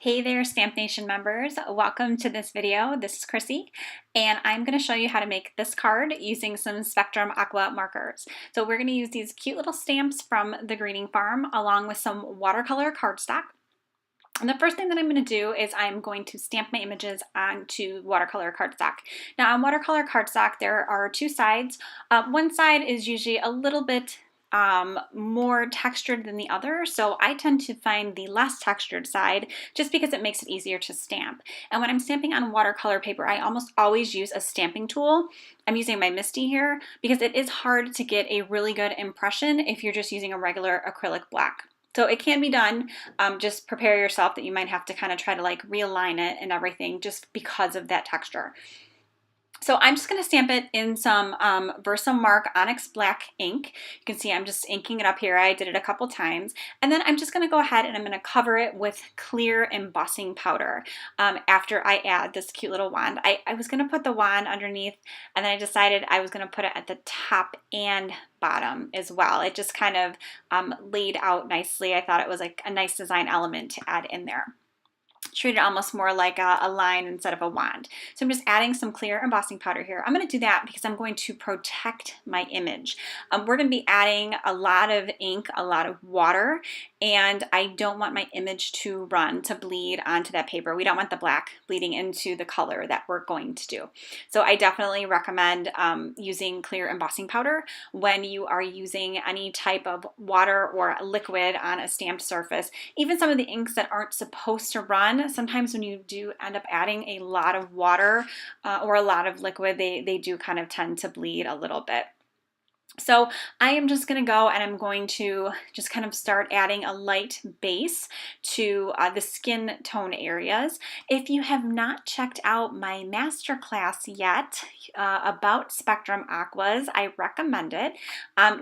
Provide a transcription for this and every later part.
Hey there, Stamp Nation members. Welcome to this video. This is Chrissy, and I'm going to show you how to make this card using some Spectrum Aqua markers. So we're going to use these cute little stamps from the Greeting Farm along with some watercolor cardstock. And the first thing that I'm going to do is I'm going to stamp my images onto watercolor cardstock. Now on watercolor cardstock, there are two sides. One side is usually a little bit more textured than the other, so I tend to find the less textured side just because it makes it easier to stamp. And when I'm stamping on watercolor paper, I almost always use a stamping tool. I'm using my Misty here because it is hard to get a really good impression if you're just using a regular acrylic black. So it can be done. Just prepare yourself that you might have to kind of try to like realign it and everything just because of that texture. So I'm just going to stamp it in some Versamark Onyx Black ink. You can see I'm just inking it up here. I did it a couple times. And then I'm just going to go ahead and I'm going to cover it with clear embossing powder after I add this cute little wand. I was going to put the wand underneath, and then I decided I was going to put it at the top and bottom as well. It just kind of laid out nicely. I thought it was like a nice design element to add in there. Treat it almost more like a line instead of a wand. So I'm just adding some clear embossing powder here. I'm going to do that because I'm going to protect my image. We're going to be adding a lot of ink, a lot of water, and I don't want my image to run, to bleed onto that paper. We don't want the black bleeding into the color that we're going to do. So I definitely recommend using clear embossing powder when you are using any type of water or liquid on a stamped surface. Even some of the inks that aren't supposed to run, sometimes when you do end up adding a lot of water or a lot of liquid, they do kind of tend to bleed a little bit. So I am just going to go and I'm going to just kind of start adding a light base to the skin tone areas. If you have not checked out my masterclass yet about Spectrum Aquas, I recommend it.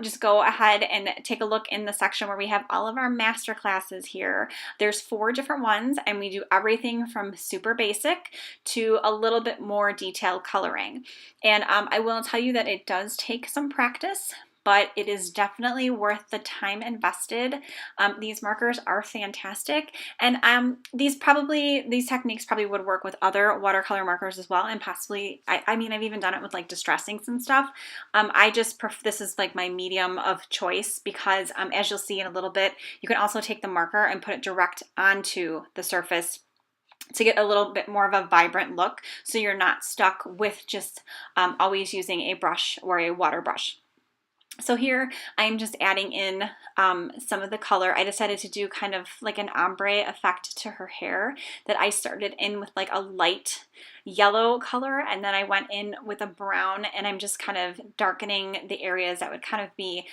Just go ahead and take a look in the section where we have all of our masterclasses here. There's 4 different ones, and we do everything from super basic to a little bit more detailed coloring. And I will tell you that it does take some practice, but it is definitely worth the time invested. These markers are fantastic, and these techniques probably would work with other watercolor markers as well, and possibly, I mean, I've even done it with like distress inks and stuff. This is like my medium of choice because as you'll see in a little bit, you can also take the marker and put it direct onto the surface to get a little bit more of a vibrant look, so you're not stuck with just always using a brush or a water brush. So here I'm just adding in some of the color. I decided to do kind of like an ombre effect to her hair, that I started in with like a light yellow color, and then I went in with a brown, and I'm just kind of darkening the areas that would kind of be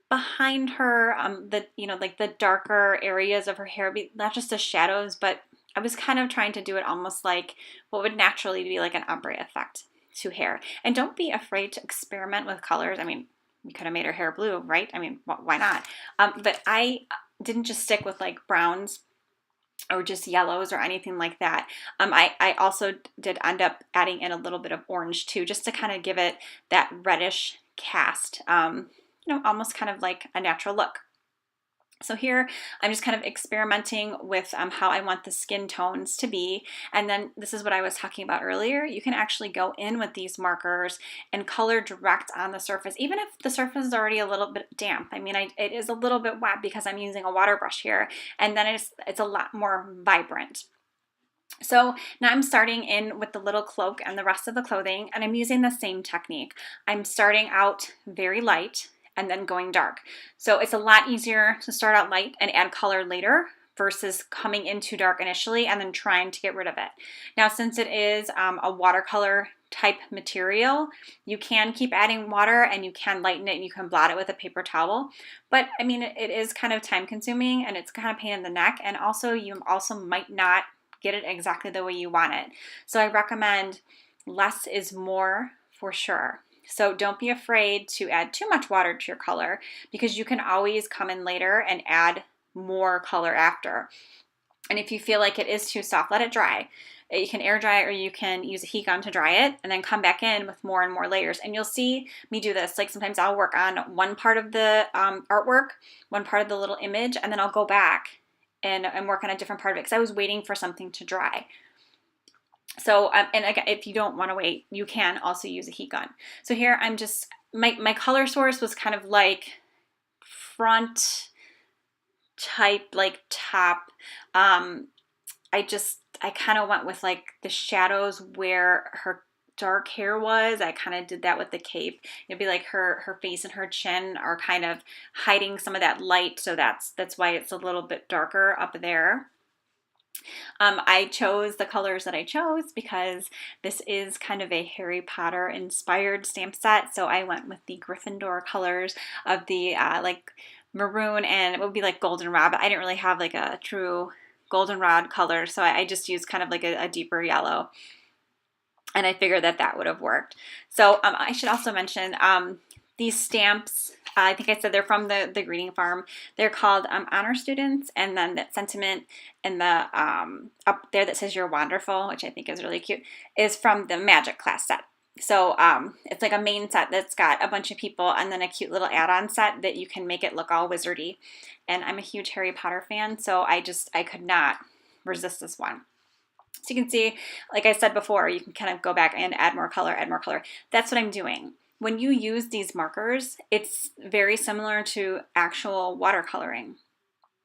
behind her, like the darker areas of her hair, not just the shadows, but I was kind of trying to do it almost like what would naturally be like an ombre effect to hair. And don't be afraid to experiment with colors. I mean, we could have made her hair blue, right? I mean, why not? But I didn't just stick with like browns or just yellows or anything like that. I also did end up adding in a little bit of orange too, just to kind of give it that reddish cast, almost kind of like a natural look. So here I'm just kind of experimenting with how I want the skin tones to be. And then this is what I was talking about earlier. You can actually go in with these markers and color direct on the surface, even if the surface is already a little bit damp. I mean, it is a little bit wet because I'm using a water brush here, and then it's a lot more vibrant. So now I'm starting in with the little cloak and the rest of the clothing, and I'm using the same technique. I'm starting out very light and then going dark. So it's a lot easier to start out light and add color later versus coming in too dark initially and then trying to get rid of it. Now, since it is a watercolor type material, you can keep adding water and you can lighten it and you can blot it with a paper towel. But I mean, it is kind of time consuming and it's kind of pain in the neck, and also you also might not get it exactly the way you want it. So I recommend less is more for sure. So don't be afraid to add too much water to your color, because you can always come in later and add more color after. And if you feel like it is too soft, let it dry. You can air dry, or you can use a heat gun to dry it and then come back in with more and more layers. And you'll see me do this. Like sometimes I'll work on one part of the artwork, one part of the little image, and then I'll go back and work on a different part of it because I was waiting for something to dry. So, and again, if you don't want to wait, you can also use a heat gun. So here I'm just, my color source was kind of like front type, like top. I kind of went with like the shadows where her dark hair was. I kind of did that with the cape. It'd be like her face and her chin are kind of hiding some of that light. So that's why it's a little bit darker up there. I chose the colors that I chose because this is kind of a Harry Potter inspired stamp set. So I went with the Gryffindor colors of the like maroon, and it would be like goldenrod, but I didn't really have like a true goldenrod color. So I just used kind of like a deeper yellow. And I figured that that would have worked. So I should also mention these stamps, I think I said they're from the greeting farm. They're called Honor Students, and then that sentiment and the up there that says "You're wonderful," which I think is really cute, is from the Magic class set. So it's like a main set that's got a bunch of people and then a cute little add-on set that you can make it look all wizardy. And I'm a huge Harry Potter fan, so I could not resist this one. So you can see, like I said before, you can kind of go back and add more color, add more color. That's what I'm doing. When you use these markers, it's very similar to actual watercoloring.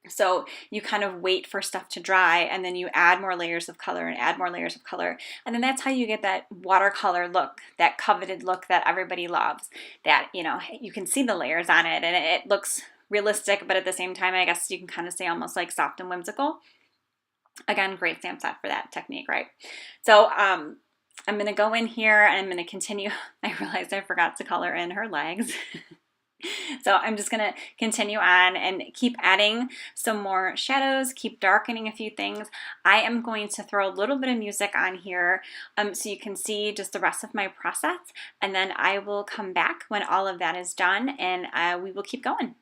So you kind of wait for stuff to dry, and then you add more layers of color and add more layers of color. And then that's how you get that watercolor look, that coveted look that everybody loves. That, you know, you can see the layers on it and it looks realistic, but at the same time, I guess you can kind of say almost like soft and whimsical. Again, great stamp set for that technique, right? So I'm going to go in here and I'm going to continue. I realized I forgot to color in her legs. So I'm just going to continue on and keep adding some more shadows, keep darkening a few things. I am going to throw a little bit of music on here so you can see just the rest of my process. And then I will come back when all of that is done, and we will keep going.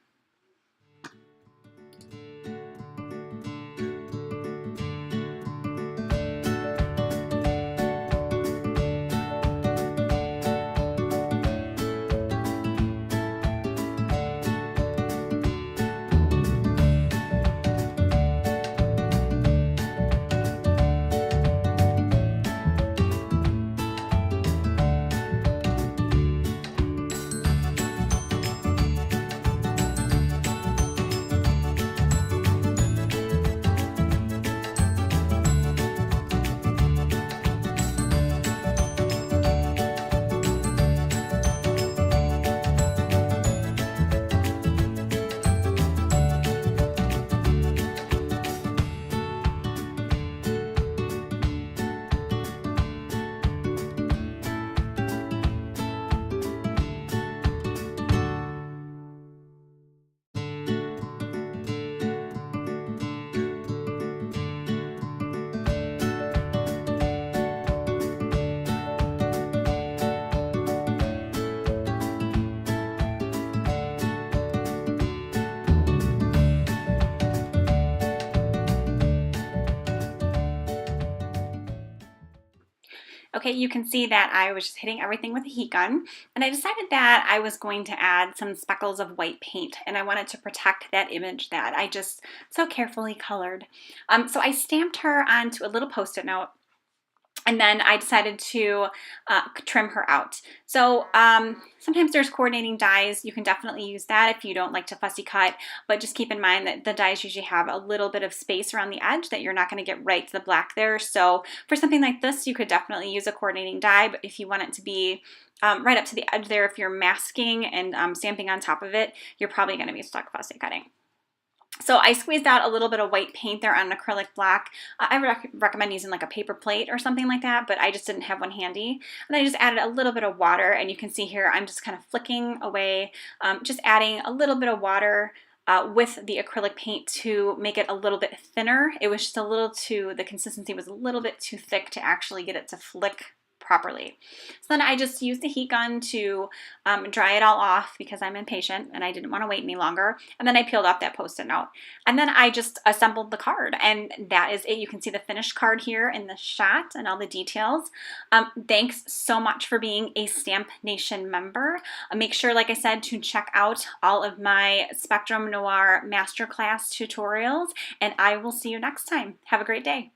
Okay, you can see that I was just hitting everything with a heat gun, and I decided that I was going to add some speckles of white paint, and I wanted to protect that image that I just so carefully colored. So I stamped her onto a little Post-it note, and then I decided to trim her out. So sometimes there's coordinating dies. You can definitely use that if you don't like to fussy cut, but just keep in mind that the dies usually have a little bit of space around the edge that you're not going to get right to the black there. So for something like this, you could definitely use a coordinating die, but if you want it to be right up to the edge there, if you're masking and stamping on top of it, you're probably going to be stuck fussy cutting. So I squeezed out a little bit of white paint there on an acrylic block. I would recommend using like a paper plate or something like that, but I just didn't have one handy. And then I just added a little bit of water, and you can see here I'm just kind of flicking away, just adding a little bit of water with the acrylic paint to make it a little bit thinner. It was just a little too, the consistency was a little bit too thick to actually get it to flick properly. So then I just used the heat gun to dry it all off because I'm impatient and I didn't want to wait any longer. And then I peeled off that Post-it note. And then I just assembled the card, and that is it. You can see the finished card here in the shot and all the details. Thanks so much for being a Stamp Nation member. Make sure, like I said, to check out all of my Spectrum Noir Masterclass tutorials, and I will see you next time. Have a great day.